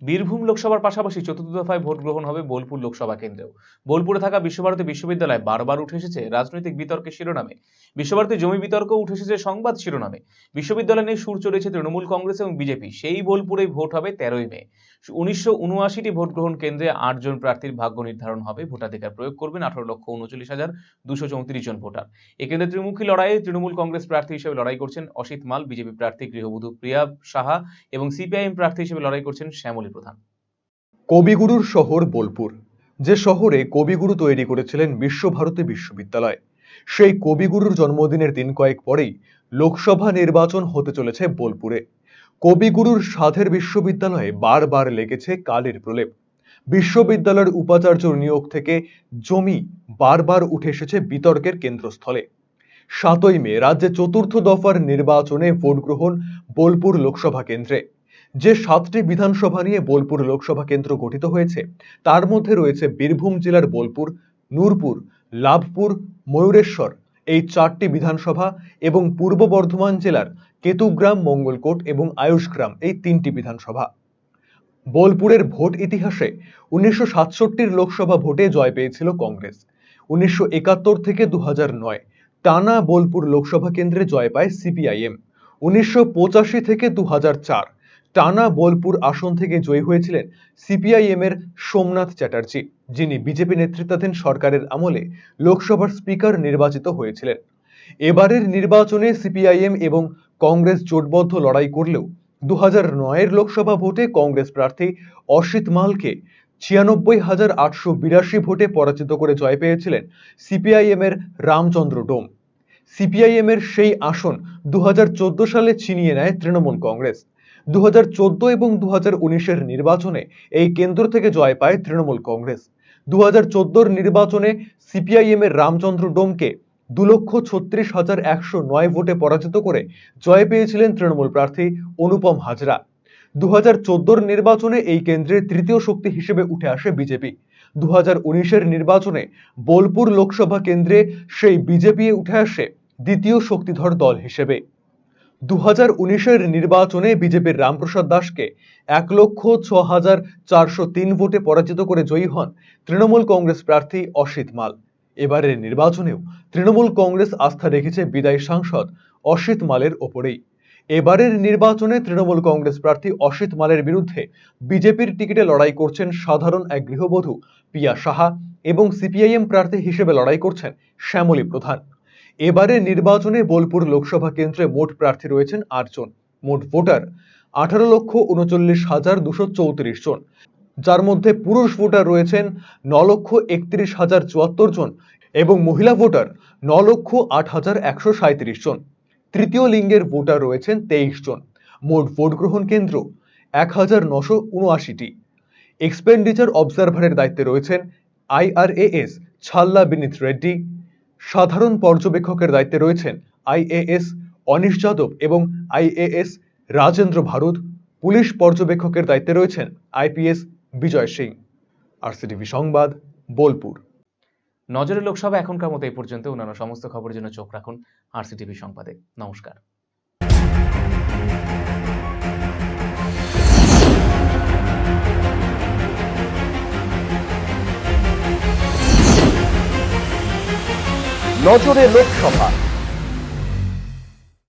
বীরভূম লোকসভার পাশাপাশি চতুর্থ দফায় ভোট গ্রহণ হবে বোলপুর লোকসভা কেন্দ্রেও। বোলপুরে থাকা বিশ্বভারতী বিশ্ববিদ্যালয় বারবার উঠে এসেছে রাজনৈতিক বিতর্কের শিরোনামে। বিশ্বভারতী জমি বিতর্ক উঠে এসেছে সংবাদ শিরোনামে। বিশ্ববিদ্যালয় নিয়ে সুর চড়েছে তৃণমূল কংগ্রেস এবং বিজেপি। সেই বোলপুরেই ভোট হবে 13ই মে। 1979টি ভোট গ্রহণ কেন্দ্রে 8 জন প্রার্থীর ভাগ্য নির্ধারণ হবে। ভোটাধিকার প্রয়োগ করবেন 18,39,234 জন ভোটার। একেন্দ্রে ত্রিমুখী লড়াইয়ে তৃণমূল কংগ্রেস প্রার্থী হিসেবে লড়াই করছেন অসিত মাল, বিজেপি প্রার্থী গৃহবধূ প্রিয়া সাহা এবং সিপিআইএম প্রার্থী হিসেবে লড়াই করছেন শ্যামলী প্রধান। কবিগুরুর শহর বোলপুর, যে শহরে কবিগুরু তৈরি করেছিলেন বিশ্বভারতী বিশ্ববিদ্যালয়, সেই কবিগুরুর জন্মদিনের দিন কয়েক পরেই লোকসভা নির্বাচন হতে চলেছে বোলপুরে। কবিগুরুর সাধের বিশ্ববিদ্যালয়ে বারবার লেগেছে কালির প্রলেপ। বিশ্ববিদ্যালয়ের উপাচার্য নিয়োগ থেকে জমি বারবার উঠে এসেছে বিতর্কের কেন্দ্রস্থলে। 7ই মে রাজ্যে চতুর্থ দফার নির্বাচনে ভোট গ্রহণ বোলপুর লোকসভা কেন্দ্রে। যে 7টি বিধানসভা নিয়ে বোলপুর লোকসভা কেন্দ্র গঠিত হয়েছে তার মধ্যে রয়েছে বীরভূম জেলার বোলপুর, নূরপুর, লাভপুর, ময়ূরেশ্বর এই 4টি বিধানসভা এবং পূর্ব বর্ধমান জেলার কেতুগ্রাম, মঙ্গলকোট এবং আয়ুষগ্রাম এই 3টি বিধানসভা। বোলপুরের ভোট ইতিহাসে 1967 লোকসভা ভোটে জয় পেয়েছিল কংগ্রেস। 1971 থেকে 2009 টানা বোলপুর লোকসভা কেন্দ্রে জয় পায় সিপিআইএম। 1985 থেকে 2004 টানা বোলপুর আসন থেকে জয়ী হয়েছিলেন সিপিআইএম এর সোমনাথ চ্যাটার্জি, যিনি বিজেপি নেতৃত্বাধীন সরকারের আমলে লোকসভার স্পিকার নির্বাচিত হয়েছিলেন। এবারের নির্বাচনে সিপিআইএম এবং কংগ্রেস জোটবদ্ধ লড়াই করলেও 2009 লোকসভা ভোটে কংগ্রেস প্রার্থী অসিত মালকে 96,882 ভোটে পরাজিত করে জয় পেয়েছিলেন সিপিআইএম এর রামচন্দ্র ডোম। সিপিআইএম এর সেই আসন 2014 সালে ছিনিয়ে নেয় তৃণমূল কংগ্রেস। 2014 এবং 2019 নির্বাচনে এই কেন্দ্র থেকে জয় পায় তৃণমূল কংগ্রেস। 2014 নির্বাচনে সিপিআইএম এর রামচন্দ্র ডোমকে 2,36,109 ভোটে পরাজিত করে জয় পেয়েছিলেন তৃণমূল প্রার্থী অনুপম হাজরা। 2014 নির্বাচনে এই কেন্দ্রের তৃতীয় শক্তি হিসেবে উঠে আসে বিজেপি। 2019 নির্বাচনে বোলপুর লোকসভা কেন্দ্রে সেই বিজেপি উঠে আসে দ্বিতীয় শক্তিধর দল হিসেবে। 2019 নির্বাচনে বিজেপির রামপ্রসাদ দাসকে 1,06,403 ভোটে পরাজিত করে জয়ী হন তৃণমূল কংগ্রেস প্রার্থী অসিত মাল। এবারের নির্বাচনেও তৃণমূল কংগ্রেস আস্থা রেখেছে বিদায়ী সাংসদ অসিত মালের ওপরেই। এবারের নির্বাচনে তৃণমূল কংগ্রেস প্রার্থী অসিত মালের বিরুদ্ধে বিজেপির টিকিটে লড়াই করছেন সাধারণ এক গৃহবধূ প্রিয়া সাহা এবং সিপিআইএম প্রার্থী হিসেবে লড়াই করছেন শ্যামলী প্রধান। এবারে নির্বাচনে বোলপুর লোকসভা কেন্দ্রে মোট প্রার্থী রয়েছেন 8 জন। মোট ভোটার 18,39,234 জন, যার মধ্যে পুরুষ ভোটার রয়েছেন 9,31,074 জন এবং মহিলা ভোটার 9,08,137 জন। তৃতীয় লিঙ্গের ভোটার রয়েছেন 23 জন। মোট ভোট গ্রহণ কেন্দ্র 1,979টি। এক্সপেন্ডিচার অবজারভারের দায়িত্বে রয়েছেন IRAS ছাল্লা বিনীত রেড্ডি। সাধারণ পর্যবেক্ষকের দায়িত্বে রয়েছেন IAS অনিশ যাদব এবং IAS রাজেন্দ্র ভারত। পুলিশ পর্যবেক্ষকের দায়িত্বে রয়েছেন IPS বিজয় সিং। RCTV সংবাদ, বোলপুর। নজরে লোকসভা এখনকার মতো এই পর্যন্ত। অন্যান্য সমস্ত খবরের জন্য চোখ রাখুন RCTV সংবাদে। নমস্কার। নজরে লোকসভা।